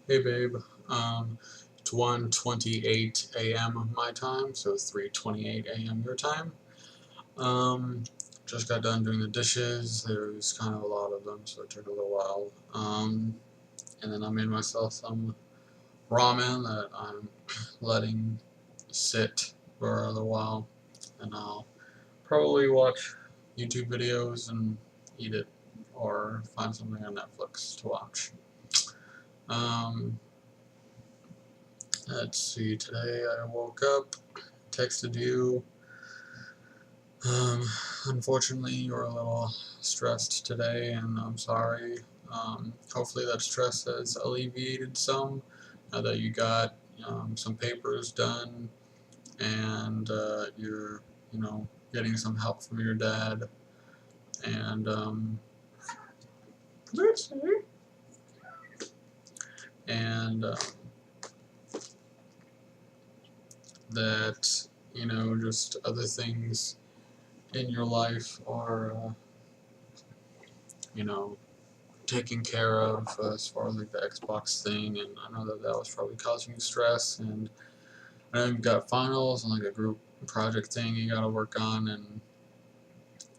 Hey babe, it's 1:28 a.m. my time, so 3:28 a.m. your time. Um, just got done doing the dishes. There's kind of a lot of them, so it took a little while. And then I made myself some ramen that I'm letting sit for a little while, and I'll probably watch YouTube videos and eat it, or find something on Netflix to watch. Um, let's see, today I woke up, texted you. Um, Unfortunately, you were a little stressed today, and I'm sorry. Hopefully, that stress has alleviated some now that you got some papers done, and you're, getting some help from your dad, and and that just other things in your life are you know taken care of as far as like the Xbox thing, and I know that that was probably causing you stress, and I know you've got finals and like a group project thing you got to work on,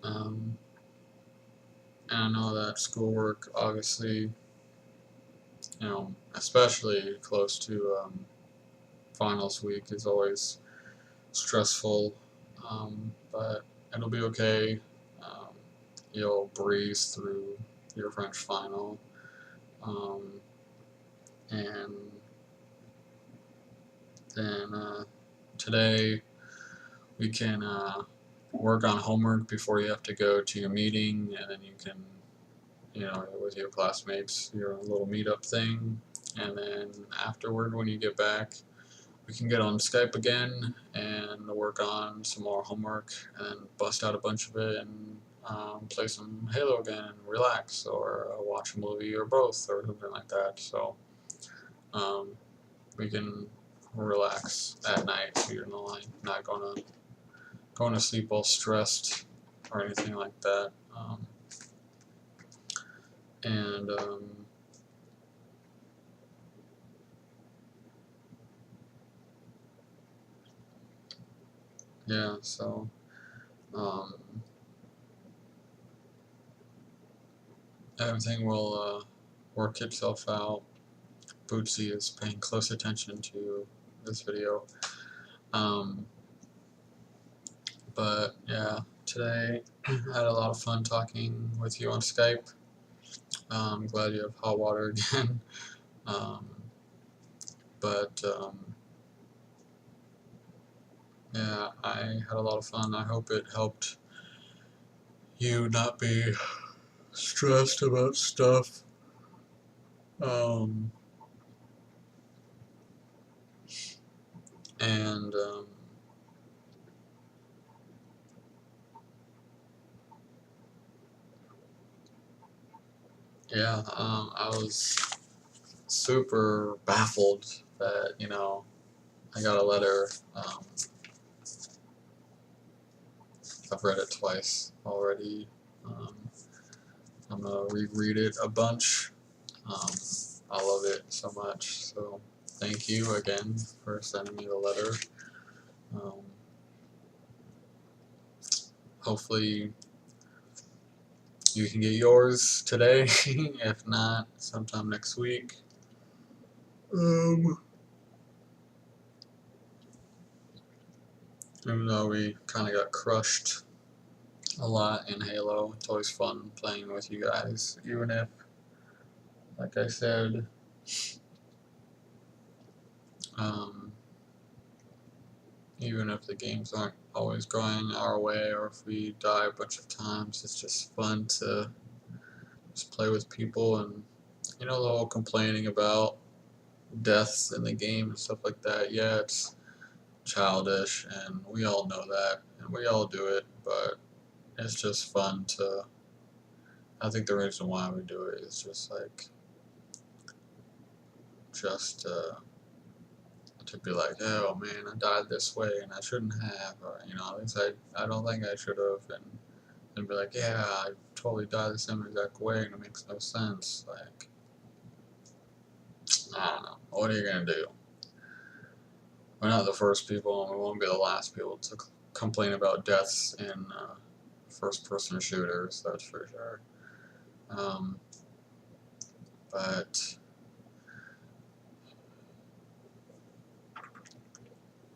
um, and I know that schoolwork, obviously, especially close to finals week, is always stressful, but it'll be okay. Um, you'll breeze through your French final, um, and then today we can work on homework before you have to go to your meeting, and then you can, with your classmates, your little meetup thing, and then afterward, when you get back, we can get on Skype again and work on some more homework and bust out a bunch of it and play some Halo again and relax, or watch a movie or both or something like that. So um, we can relax at night, so you're not going to sleep all stressed or anything like that. And yeah, so um, everything will work itself out. Bootsy is paying close attention to this video. Um, but yeah, today I had a lot of fun talking with you on Skype. I'm glad you have hot water again. Um, but yeah, I had a lot of fun. I hope it helped you not be stressed about stuff. Um, and yeah, I was super baffled that I got a letter. I've read it twice already. Um, I'm gonna reread it a bunch. Um, I love it so much. So thank you again for sending me the letter. Um, Hopefully you can get yours today. If not, sometime next week. Even though we kind of got crushed a lot in Halo, it's always fun playing with you guys, even if, like I said, um, even if the games aren't always going our way, or if we die a bunch of times, it's just fun to just play with people. And the whole complaining about deaths in the game and stuff like that, yeah, it's childish, and we all know that, and we all do it, but it's just fun to, I think the reason why we do it is just like, just to be like, oh man, I died this way and I shouldn't have, or at least I don't think I should have, and be like, yeah, I totally died the same exact way and it makes no sense. Like, I don't what are you gonna do? We're not the first people, and we won't be the last people to complain about deaths in first-person shooters. That's for sure. But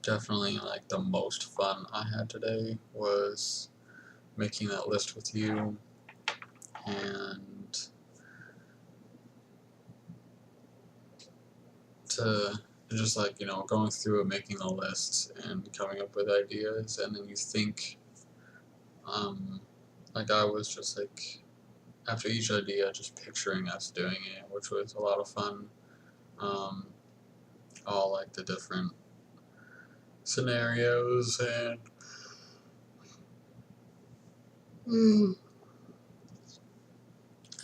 definitely, like, the most fun I had today was making that list with you, and to just, like, you know, going through it, making the lists and coming up with ideas, and then you think, like, I was just like, after each idea, just picturing us doing it, which was a lot of fun. All like the different scenarios and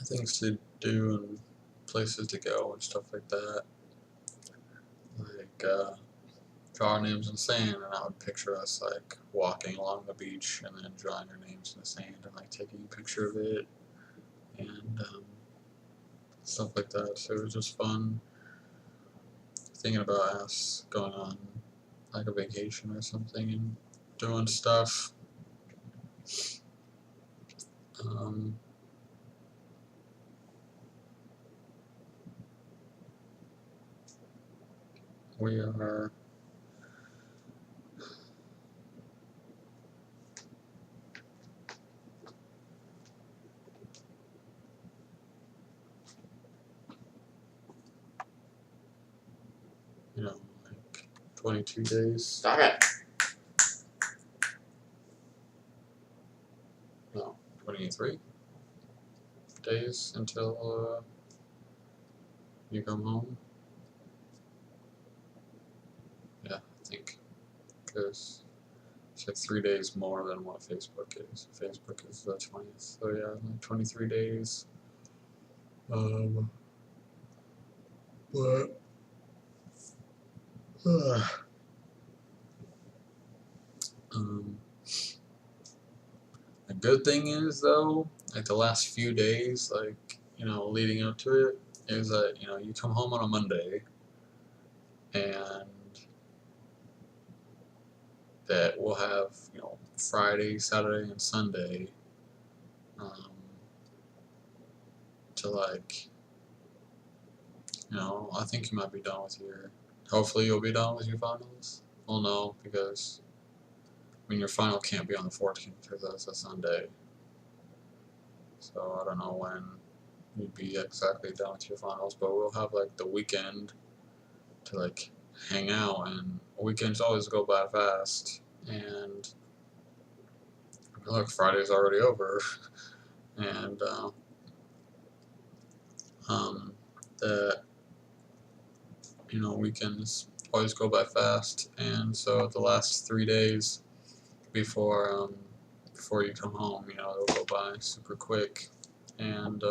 things to do and places to go and stuff like that. Like, draw our names in sand, and I would picture us like walking along the beach and then drawing our names in the sand and like taking a picture of it and stuff like that. So it was just fun thinking about us going on like a vacation or something and doing stuff. We are you know, like 22 days. Stop it. No, 23 days until you come home. Yeah, I think, because it's like 3 days more than what Facebook is. Facebook is the 20th, so yeah, like 23 days. But the good thing is though, like the last few days, like, you know, leading up to it, is that, you know, you come home on a Monday, and that we'll have, you know, Friday, Saturday, and Sunday to, like, you know, I think you might be done with your, hopefully you'll be done with your finals. Well, no, because, I mean, your final can't be on the 14th because that's a Sunday. So I don't know when you'd be exactly done with your finals, but we'll have, like, the weekend to, like, hang out, and weekends always go by fast, and look, Friday's already over, and that, you know, weekends always go by fast, and so the last 3 days before before you come home, you know, they'll go by super quick, and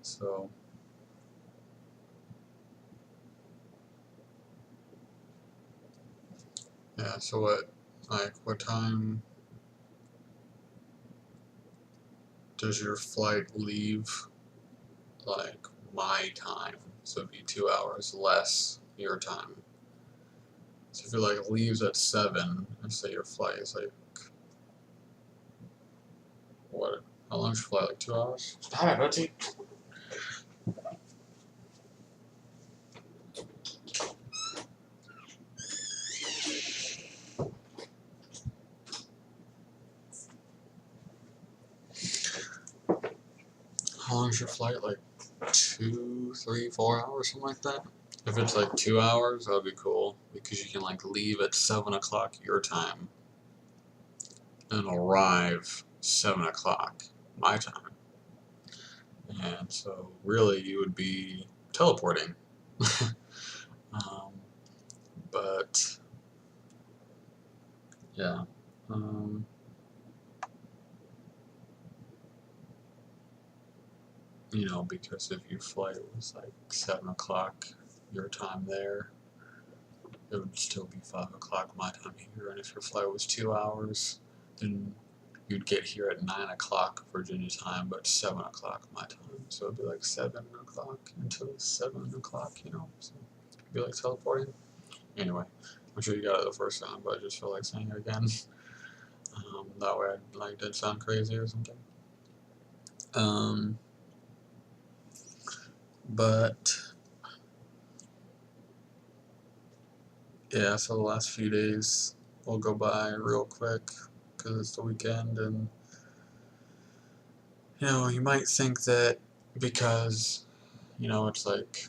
so yeah. So what time does your flight leave? Like my time, so it'd be 2 hours less your time. So if it like leaves at 7, and say your flight is like, what? How long's your flight? Like 2 hours? Stop it, Betsy. How long's your flight? Like 2, 3, 4 hours, something like that? If it's like 2 hours, that'd be cool, because you can like leave at 7 o'clock your time and arrive 7 o'clock my time. And so really you would be teleporting. But yeah. You know, because if your flight was like 7 o'clock your time there, it would still be 5 o'clock my time here. And if your flight was 2 hours, then you'd get here at 9 o'clock Virginia time, but 7 o'clock my time. So it'd be like 7 o'clock until 7 o'clock, you know? So it'd be like teleporting. Anyway, I'm sure you got it the first time, but I just feel like saying it again. That way I like didn't sound crazy or something. But yeah, so the last few days will go by real quick because it's the weekend, and you know, you might think that because, you know, it's like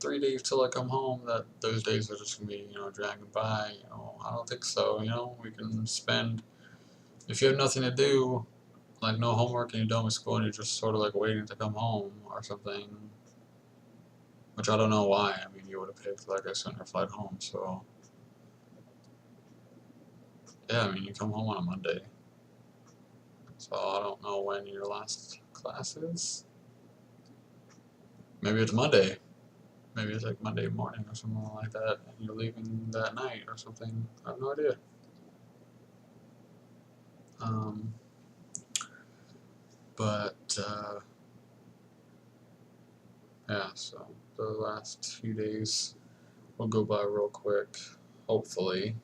3 days till I come home, that those days are just gonna be, you know, dragging by. You know, I don't think so. You know, we can spend, if you have nothing to do, like no homework, and you're done with school, and you're just sort of like waiting to come home or something. Which I don't know why. I mean, you would have picked like a sooner flight home, so yeah. I mean, you come home on a Monday, so I don't know when your last class is. Maybe it's Monday. Maybe it's like Monday morning or something like that, and you're leaving that night or something. I have no idea. But yeah, so the last few days will go by real quick, hopefully.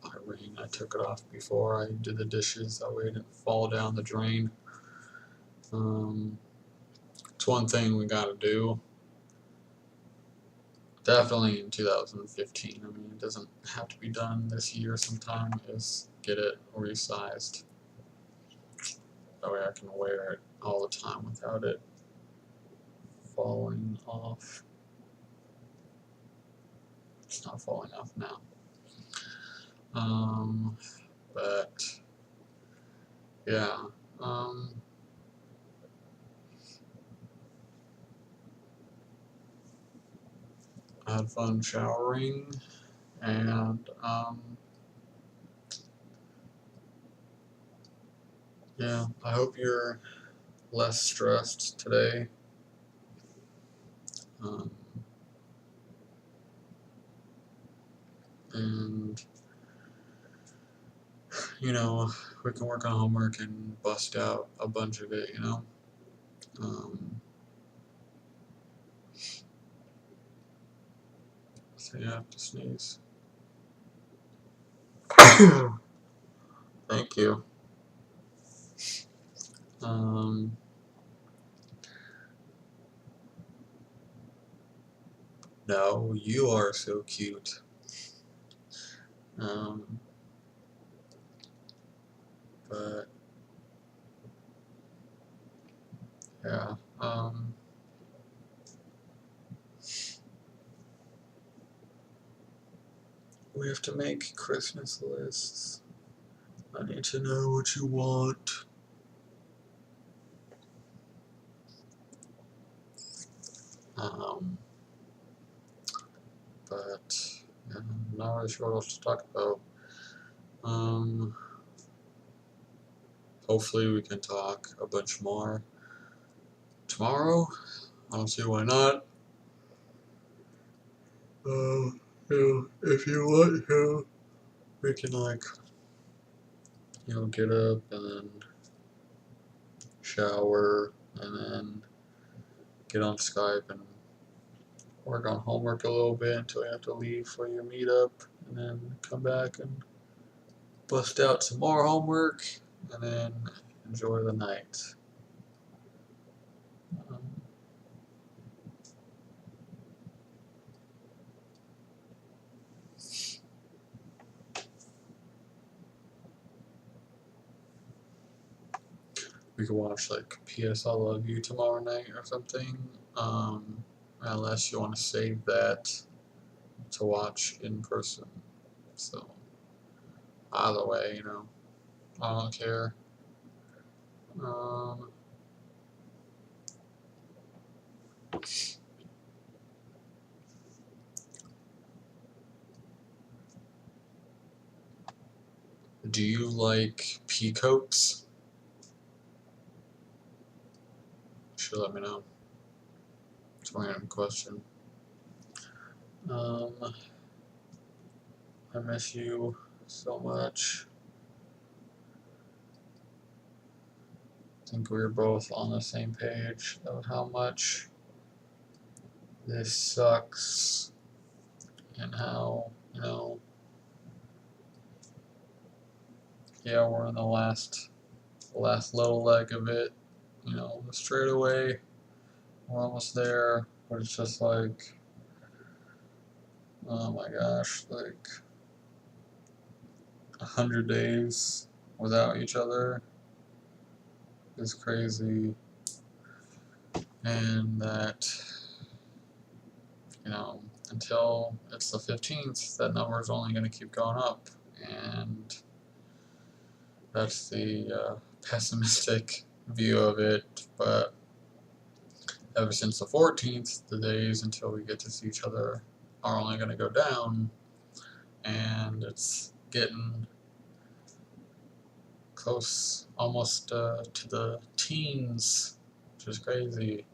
My ring, I took it off before I did the dishes, that way it didn't fall down the drain. It's one thing we gotta do. Definitely in 2015. I mean, it doesn't have to be done this year sometime, is get it resized. That way I can wear it all the time without it falling off. It's not falling off now. But yeah. I had fun showering, and yeah, I hope you're less stressed today. And you know, we can work on homework and bust out a bunch of it, you know. So you have to sneeze. Thank you. No, you are so cute. But yeah, we have to make Christmas lists. I need to know what you want. But yeah, I'm not really sure what else to talk about. Hopefully we can talk a bunch more tomorrow. I don't see why not. You know, if you want to, we can like, you know, get up and then shower and then get on Skype and work on homework a little bit until you have to leave for your meetup, and then come back and bust out some more homework, and then enjoy the night. We could watch like P.S. I Love You tomorrow night or something, unless you want to save that to watch in person. So either way, you know, I don't care. Do you like peacoats? You should let me know. It's a random question. I miss you so much. I think we were both on the same page of how much this sucks and how, yeah, we're in the last little leg of it, straight away. We're almost there, but it's just like, oh my gosh, like 100 days without each other is crazy, and that, until it's the 15th, that number is only going to keep going up, and that's the pessimistic view of it. But ever since the 14th, the days until we get to see each other are only going to go down, and it's getting close almost to the teens, which is crazy.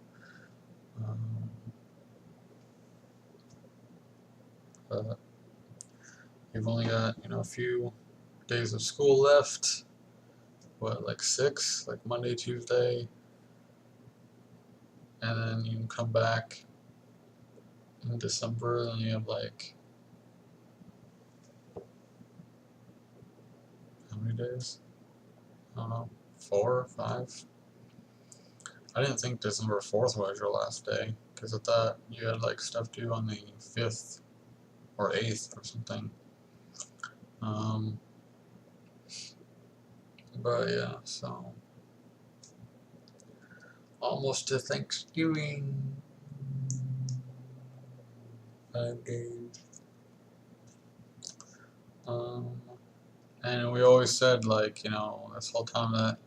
But you've only got, a few days of school left. What, like 6? Like Monday, Tuesday, and then you come back in December, and you have like, how many days? I don't know, 4 or 5? I didn't think December 4th was your last day, because I thought you had like stuff due on the 5th or 8th or something. But yeah, so almost to Thanksgiving. 5 days. And we always said, like, this whole time that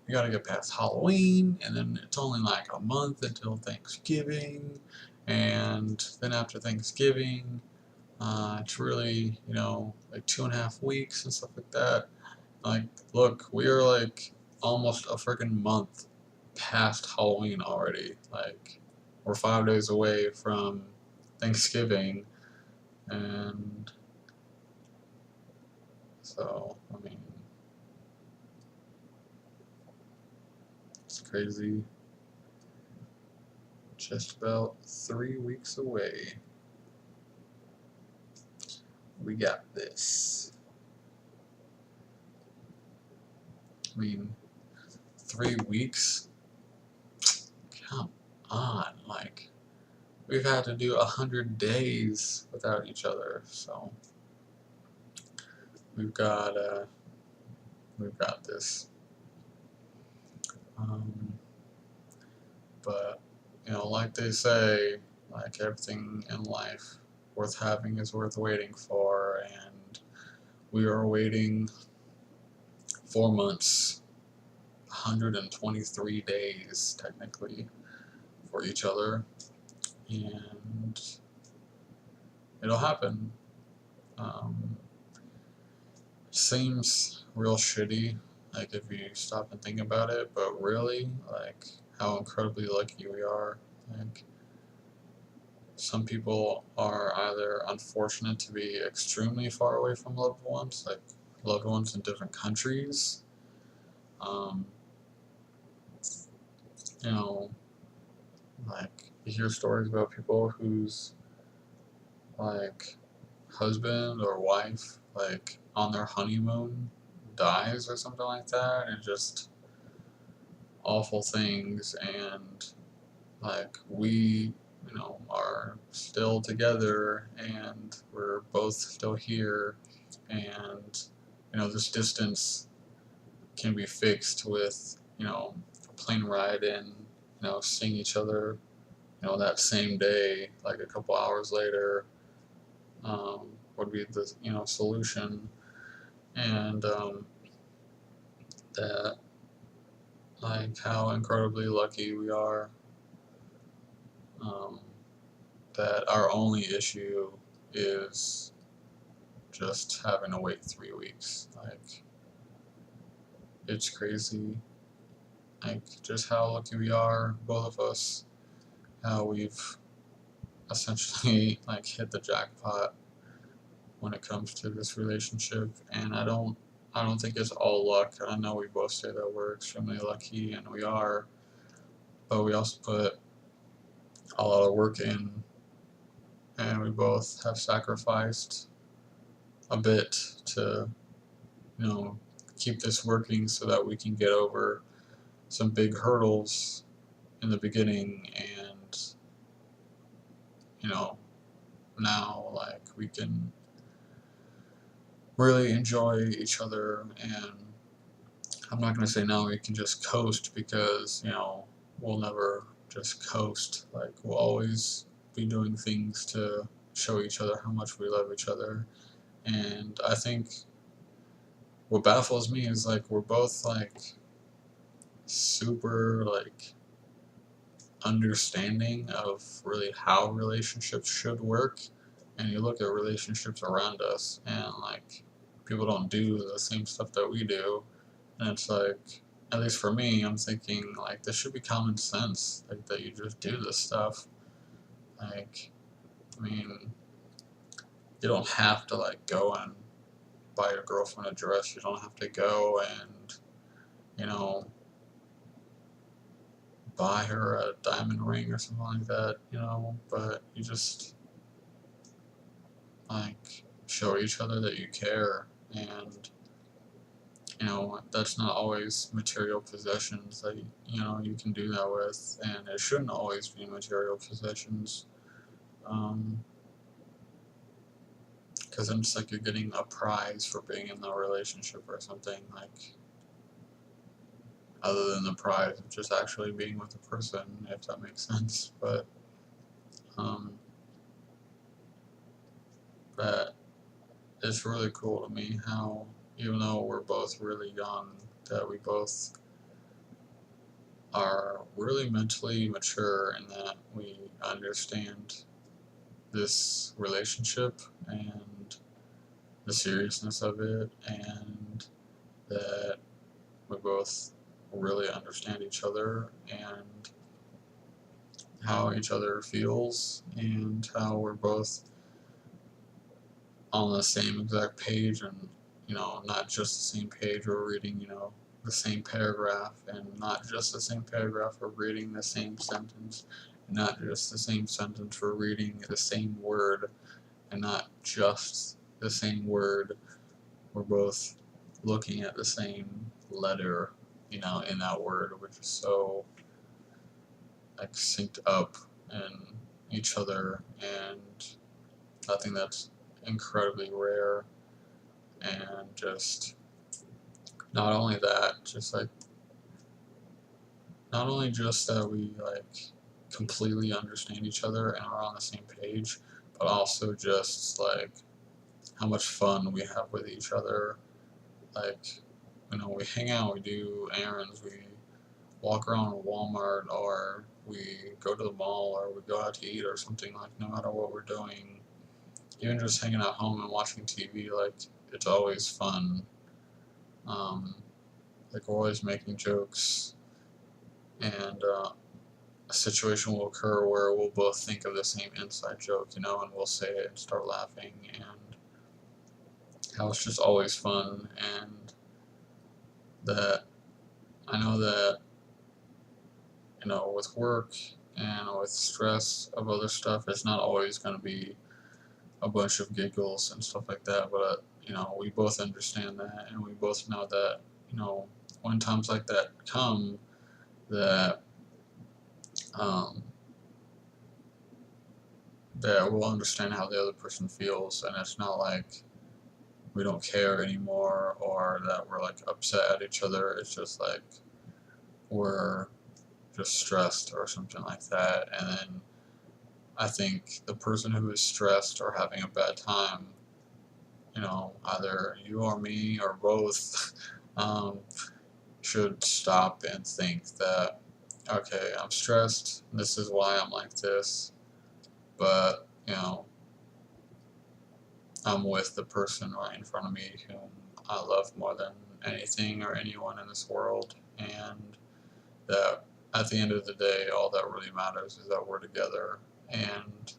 you gotta get past Halloween, and then it's only like a month until Thanksgiving, and then after Thanksgiving, it's really, like 2.5 weeks and stuff like that. Like, look, we are like almost a freaking month past Halloween already. Like, we're 5 days away from Thanksgiving, and so, I mean, it's crazy. Just about 3 weeks away. We got this. I mean, 3 weeks? Come on, like, we've had to do 100 days without each other, so we've got this. But, like they say, like everything in life worth having is worth waiting for, and we are waiting 4 months, 123 days technically, for each other, and it'll happen. Seems real shitty, like, if you stop and think about it, but really, like, how incredibly lucky we are. Like, some people are either unfortunate to be extremely far away from loved ones, like loved ones in different countries. You know, like, you hear stories about people whose, like, husband or wife, like, on their honeymoon dies or something like that, and just awful things, and, like, we, are still together, and we're both still here, and, this distance can be fixed with, a plane ride, and, seeing each other, that same day, like a couple hours later, would be the, solution. And that, like, how incredibly lucky we are, that our only issue is just having to wait 3 weeks. Like, it's crazy, like, just how lucky we are, both of us, how we've essentially, like, hit the jackpot, when it comes to this relationship, and I don't think it's all luck. I know we both say that we're extremely lucky, and we are, but we also put a lot of work in, and we both have sacrificed a bit to, you know, keep this working so that we can get over some big hurdles in the beginning, and you know, now like we can really enjoy each other. And I'm not going to say now we can just coast, because we'll never just coast. Like, we'll always be doing things to show each other how much we love each other. And I think what baffles me is like we're both like super like understanding of really how relationships should work. And you look at relationships around us, and like people don't do the same stuff that we do. And it's like, at least for me, I'm thinking like this should be common sense, like that you just do this stuff. Like, I mean, you don't have to like go and buy your girlfriend a dress. You don't have to go and, you know, buy her a diamond ring or something like that, but you just like show each other that you care. And that's not always material possessions that you can do that with, and it shouldn't always be material possessions, because then it's like you're getting a prize for being in the relationship or something, like other than the prize of just actually being with the person, if that makes sense. But that it's really cool to me how, even though we're both really young, that we both are really mentally mature, and that we understand this relationship and the seriousness of it, and that we both really understand each other and how each other feels, and how we're both on the same exact page, and not just the same page, we're reading the same paragraph, and not just the same paragraph, we're reading the same sentence, and not just the same sentence, we're reading the same word, and not just the same word, we're both looking at the same letter in that word, which is so like synced up in each other. And I think that's incredibly rare. And just not only that, just like not only just that we like completely understand each other and are on the same page, but also just like how much fun we have with each other. Like, we hang out, we do errands, we walk around Walmart, or we go to the mall, or we go out to eat or something. Like, no matter what we're doing, even just hanging at home and watching TV, like, it's always fun. Like, we're always making jokes, and a situation will occur where we'll both think of the same inside joke, and we'll say it and start laughing, and how it's just always fun. And that I know that, with work and with stress of other stuff, it's not always going to be a bunch of giggles and stuff like that, but we both understand that, and we both know that, when times like that come, that that we'll understand how the other person feels, and it's not like we don't care anymore, or that we're like upset at each other. It's just like we're just stressed or something like that. And then I think the person who is stressed or having a bad time, either you or me or both, should stop and think that, okay, I'm stressed, this is why I'm like this, but, I'm with the person right in front of me whom I love more than anything or anyone in this world, and that at the end of the day, all that really matters is that we're together. And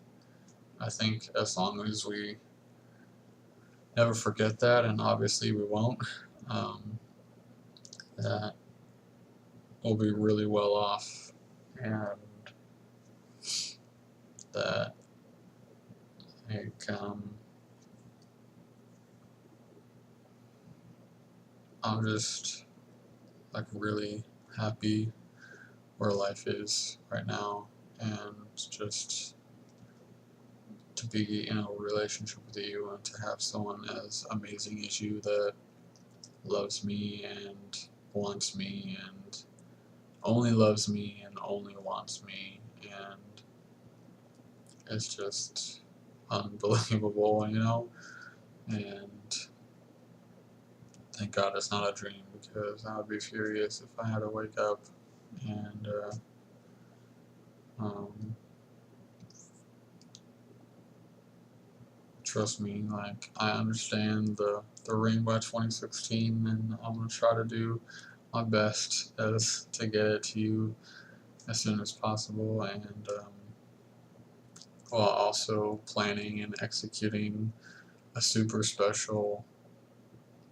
I think as long as we never forget that, and obviously we won't. That we'll be really well off, and that like I'm just like really happy where life is right now, and just to be in a relationship with you and to have someone as amazing as you that loves me and wants me and only loves me and only wants me, and it's just unbelievable, and thank God it's not a dream, because I would be furious if I had to wake up and um, trust me, like I understand the ring by 2016, and I'm gonna try to do my best as to get it to you as soon as possible, and while also planning and executing a super special,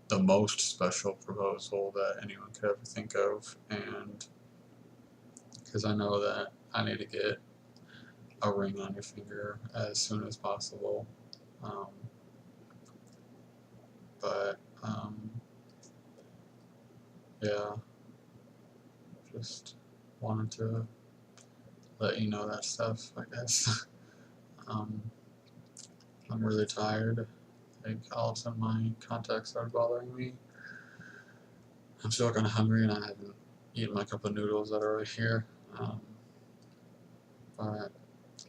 the most special proposal that anyone could ever think of, and because I know that I need to get a ring on your finger as soon as possible. Um, but yeah, just wanted to let you know that stuff, I guess. um, I'm really tired. Like all of a sudden my contacts started bothering me. I'm still kind of hungry, and I haven't eaten my cup of noodles that are right here. Um, but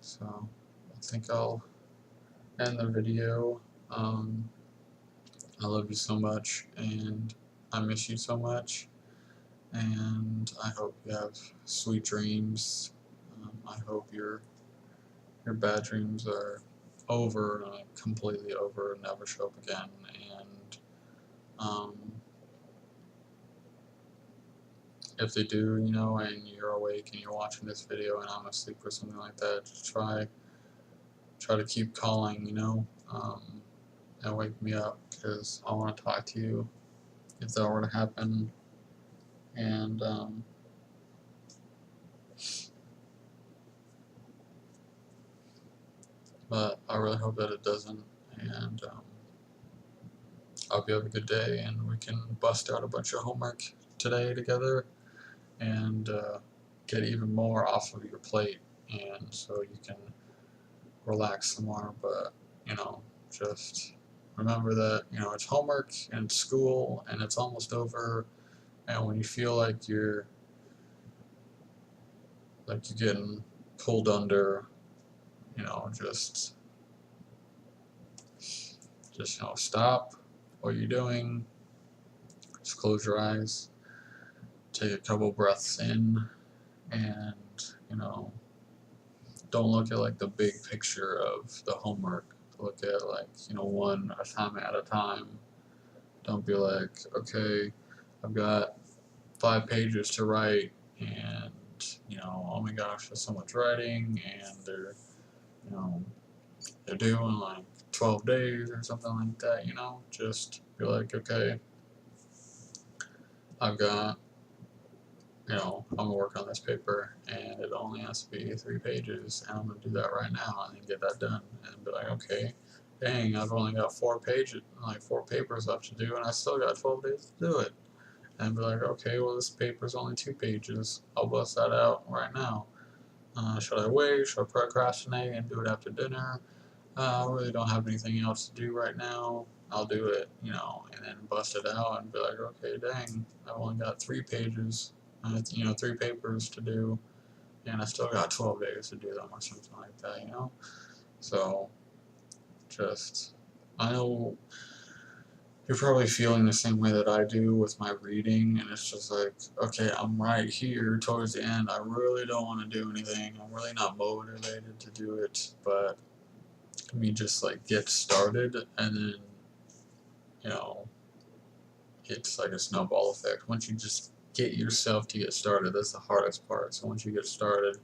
so I think I'll end the video. I love you so much, and I miss you so much, and I hope you have sweet dreams. I hope your bad dreams are over, completely over, and never show up again. And um, if they do, and you're awake and you're watching this video and I'm asleep or something like that, just try to keep calling, and wake me up, because I want to talk to you if that were to happen. And but I really hope that it doesn't. And I hope you have a good day, and we can bust out a bunch of homework today together, and get even more off of your plate, and so you can relax some more. But just remember that it's homework and school, and it's almost over. And when you feel like you're getting pulled under, just stop what you're doing, just close your eyes, take a couple breaths in, and don't look at like the big picture of the homework. Look at one assignment at a time. Don't be like, okay, I've got 5 pages to write, and oh my gosh, there's so much writing, and you know they're doing like 12 days or something like that. Just be like, okay, I've got I'm gonna work on this paper, and it only has to be 3 pages, and I'm gonna do that right now and then get that done, and be like, okay, dang, I've only got 4 pages, like 4 papers left to do, and I still got 12 days to do it, and be like, okay, well this paper's only 2 pages, I'll bust that out right now. Should I wait? Should I procrastinate and do it after dinner? I really don't have anything else to do right now. I'll do it, and then bust it out and be like, okay, dang, I've only got 3 pages, 3 papers to do, and I still got 12 days to do them or something like that. So, just, I know you're probably feeling the same way that I do with my reading, and it's just like, okay, I'm right here towards the end. I really don't want to do anything. I'm really not motivated to do it, but let me just like get started, and then, you know, it's like a snowball effect. Once you just get yourself to get started, that's the hardest part. So once you get started,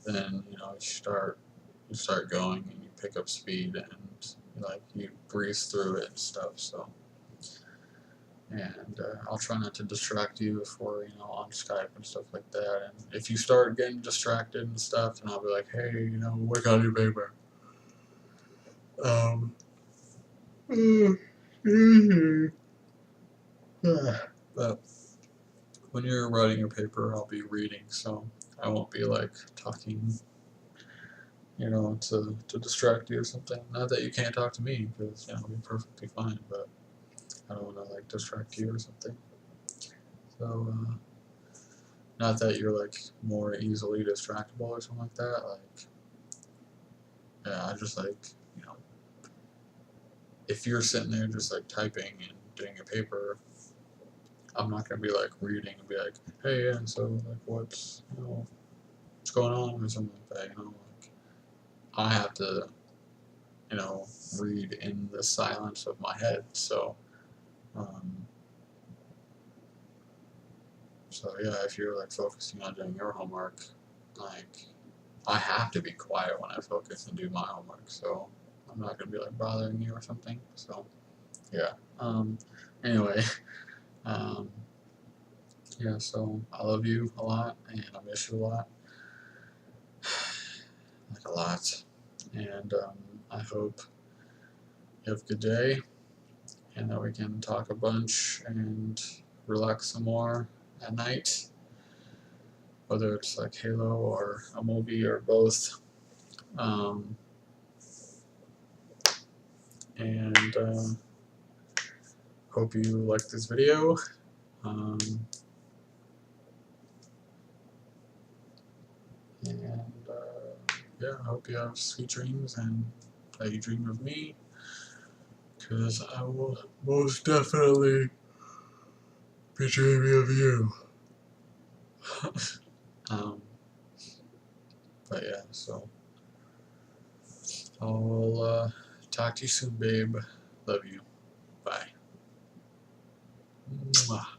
then you start going and you pick up speed, and like you breeze through it and stuff. So, and I'll try not to distract you if we're on Skype and stuff like that. And if you start getting distracted and stuff, then I'll be like, hey, work on your paper. But when you're writing your paper, I'll be reading, so I won't be like talking, to distract you or something. Not that you can't talk to me, because I'll be perfectly fine, but I don't want to like distract you or something. So, not that you're like more easily distractible or something like that. Like, yeah, I just like, if you're sitting there just like typing and doing your paper, I'm not gonna be like reading and be like, hey, yeah, so like what's going on or something like that. Like I have to, read in the silence of my head. So, um, yeah, if you're like focusing on doing your homework, like I have to be quiet when I focus and do my homework. So I'm not gonna be like bothering you or something. So yeah. Anyway, um, yeah. So I love you a lot, and I miss you a lot, like a lot. And I hope you have a good day, and that we can talk a bunch and relax some more at night, whether it's like Halo or a movie or both. Um, and hope you like this video. Um, and yeah, I hope you have sweet dreams and that you dream of me, because I will most definitely be dreaming of you. um, but yeah, so I'll talk to you soon, babe. Love you. Bye. Mwah.